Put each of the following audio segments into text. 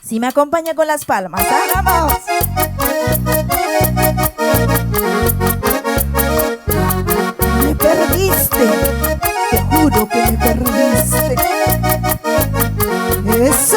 Si me acompaña con las palmas, ¿ah? ¡Vamos! Me perdiste, te juro que me perdiste. Eso.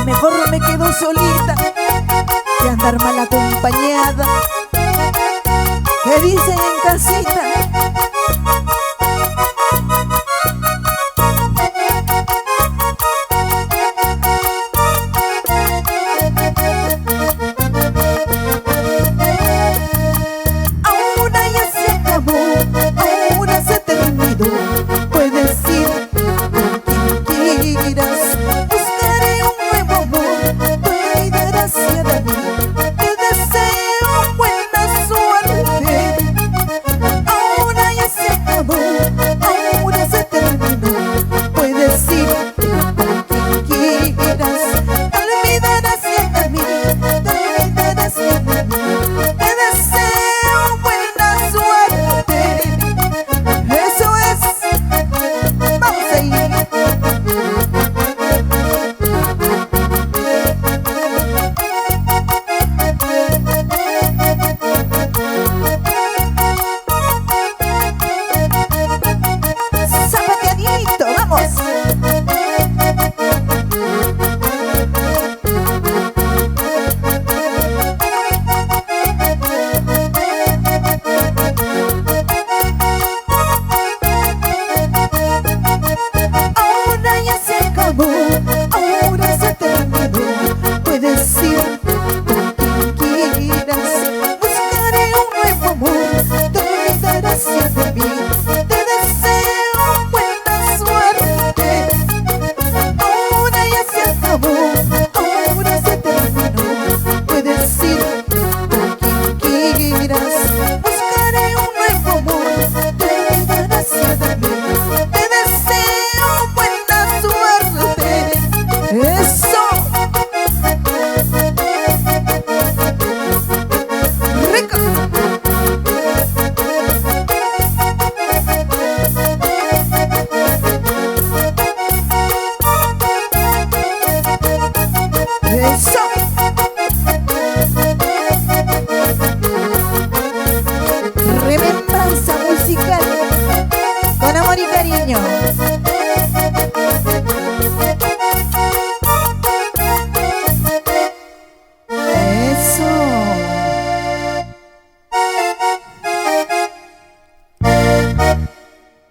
Mejor me quedo solita que andar mal acompañada. ¿Qué dicen en casita? Ahora ya se acabó, ahora se terminó. Puedes ir con quien quieras. Buscaré un nuevo amor, tú olvidarás de mí. Te deseo buena suerte. Ahora ya se acabó, ahora se terminó. Puedes ir con quien quieras. Te olvidarás de mí, te olvidarás de mí. Te deseo buena suerte. Eso es. Vamos a ir. Zapateadito, vamos.